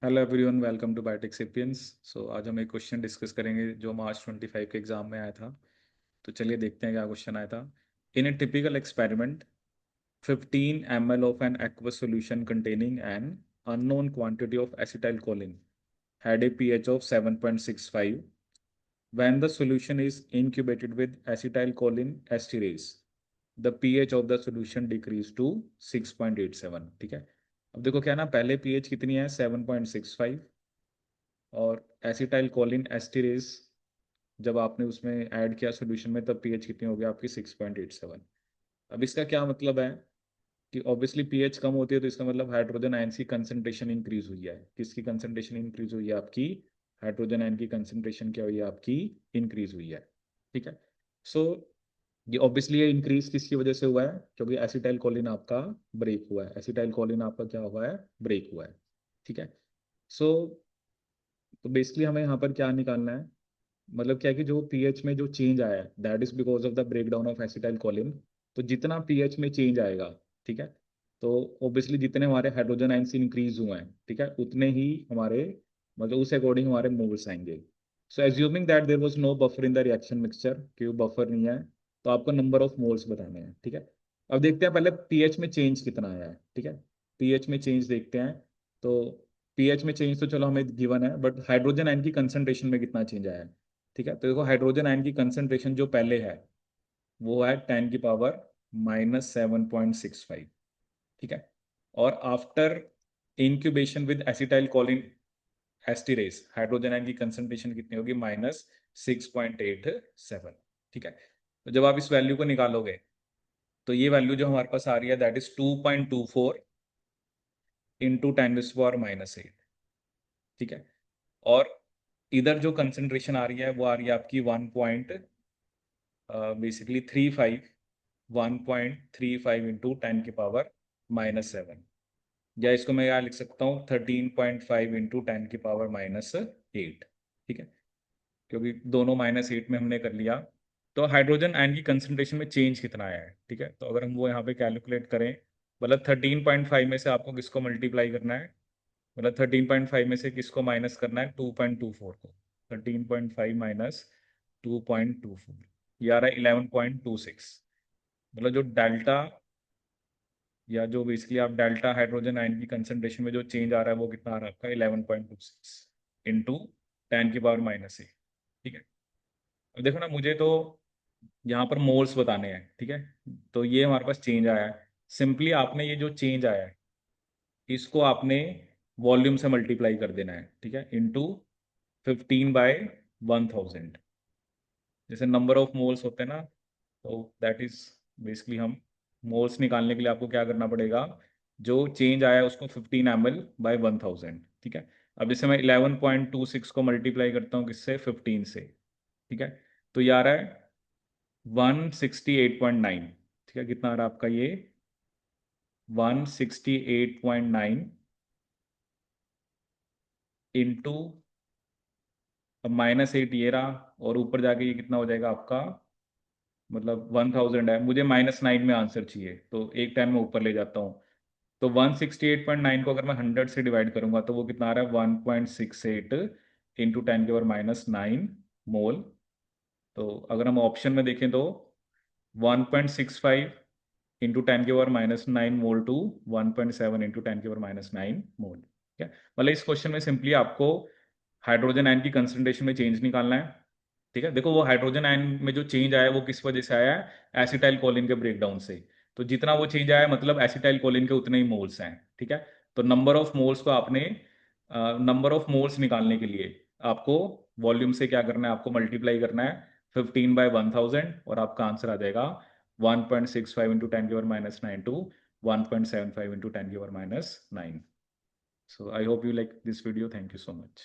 Hello everyone, welcome to biotech sapiens. आज हम एक क्वेश्चन डिस्कस करेंगे जो मार्च 25 के एग्जाम में आया था। तो चलिए देखते हैं क्या क्वेश्चन आया था। In a typical experiment 15 ml of an aqueous solution containing an unknown quantity of acetylcholine had a pH of 7.65. When the solution is incubated with acetylcholine esterase, the pH of the solution decreased to 6.87। ठीक है, अब देखो क्या ना, पहले pH कितनी है 7.65, और एसिटाइल कोलिन एस्टिरेज जब आपने उसमें ऐड किया सॉल्यूशन में तब पीएच कितनी हो गई आपकी 6.87। अब इसका क्या मतलब है कि ऑब्वियसली पीएच कम होती है तो इसका मतलब हाइड्रोजन आयन की कंसंट्रेशन इंक्रीज हुई है। किसकी कंसंट्रेशन इंक्रीज हुई है? आपकी हाइड्रोजन आयन की कंसंट्रेशन क्या हुई है? आपकी इंक्रीज हुई है। ठीक है। सो ये इंक्रीज किसकी वजह से हुआ है? क्योंकि एसिटाइल कोलिन आपका ब्रेक हुआ है। एसिटाइल कोलिन आपका क्या हुआ है? ब्रेक हुआ है। ठीक है। सो तो बेसिकली हमें यहाँ पर क्या निकालना है? मतलब क्या है कि जो पीएच में जो चेंज आया है that is because of the breakdown of acetyl choline. तो जितना पीएच में चेंज आएगा, ठीक है, तो ऑब्वियसली जितने हमारे हाइड्रोजन आयंस इंक्रीज हुए हैं, ठीक है, उतने ही हमारे मतलब उस अकॉर्डिंग हमारे मोल्स आएंगे। So assuming that there was no buffer in the reaction mixture, क्यों बफर नहीं है, तो आपको नंबर ऑफ मोल्स बताने हैं। ठीक है। अब देखते हैं पहले पीएच में चेंज कितना आया है। ठीक है, पीएच में चेंज देखते हैं। तो पीएच में चेंज तो चलो हमें गिवन है, बट हाइड्रोजन आयन की कंसंट्रेशन में कितना चेंज आया है? ठीक है, तो देखो हाइड्रोजन आयन की कंसंट्रेशन जो पहले है वो है 10⁻⁻⁷.65। ठीक है। और after incubation with acetylcholinesterase hydrogen ion की कंसंट्रेशन कितनी होगी? -6.87। ठीक है। तो जब आप इस वैल्यू को निकालोगे तो ये वैल्यू जो हमारे पास आ रही है दैट इज 2.24 इंटू 10⁻⁻8। ठीक है। और इधर जो कंसंट्रेशन आ रही है वो आ रही है आपकी 1.35 इंटू 10⁻⁻7, या इसको मैं यहाँ लिख सकता हूँ 13.5 इंटू 10⁻⁻8। ठीक है, क्योंकि दोनों -8 में हमने कर लिया। तो हाइड्रोजन आयन की कंसंट्रेशन में चेंज कितना आया है? ठीक है, तो अगर हम वो यहाँ पे कैलकुलेट करें, मतलब 13.5 में से आपको किसको मल्टीप्लाई करना है, मतलब 13.5 में से किसको माइनस करना है? 2.24 को। 13.5 माइनस 2.24, ये आ रहा है 11.26। मतलब जो डेल्टा, या जो बेसिकली आप डेल्टा हाइड्रोजन आयन की कंसंट्रेशन में जो चेंज आ रहा है वो कितना आ रहा है आपका? 11.26 इंटू 10⁻⁻8। ठीक है। अब देखो ना, मुझे तो यहाँ पर मोल्स बताने हैं। ठीक है, तो ये हमारे पास चेंज आया है। सिंपली आपने ये जो चेंज आया है इसको आपने वॉल्यूम से मल्टीप्लाई कर देना है। ठीक है, इंटू 15/1000। जैसे नंबर ऑफ मोल्स होते हैं ना, तो दैट इज बेसिकली हम मोल्स निकालने के लिए आपको क्या करना पड़ेगा? जो चेंज आया है उसको 15 ml/1000। ठीक है। अब जैसे मैं 11.26 को मल्टीप्लाई करता हूँ किससे? 15 से। ठीक है, तो ये आ रहा है 168.9। ठीक है, कितना आ रहा है आपका ये? 168.9 इंटू, अब -8 ये रहा, और ऊपर जाके ये कितना हो जाएगा आपका? मतलब 1000 है, मुझे -9 में आंसर चाहिए तो एक 10 में ऊपर ले जाता हूँ। तो 168.9 को अगर मैं 100 से डिवाइड करूंगा तो वो कितना आ रहा है? 1.68 इंटू 10⁻⁹ मोल। तो अगर हम ऑप्शन में देखें तो 1.65 इंटू 10⁻⁹ मोल टू 1.7 इंटू 10⁻⁹ मोल। ठीक है, मतलब इस क्वेश्चन में सिंपली आपको हाइड्रोजन आयन की कंसंट्रेशन में चेंज निकालना है। ठीक है, देखो वो हाइड्रोजन आयन में जो चेंज आया है वो किस वजह से आया है? एसिटाइल कोलिन के ब्रेकडाउन से। तो जितना वो चेंज आया है मतलब एसिटाइल कोलिन के उतने ही मोल्स हैं। ठीक है, तो नंबर ऑफ मोल्स को आपने नंबर ऑफ मोल्स निकालने के लिए आपको वॉल्यूम से क्या करना है? आपको मल्टीप्लाई करना है 15/1000, और आपका आंसर आ जाएगा 1.65 into 10⁻⁹ to 1.75 into 10⁻⁹। So I hope you like this video. Thank you so much.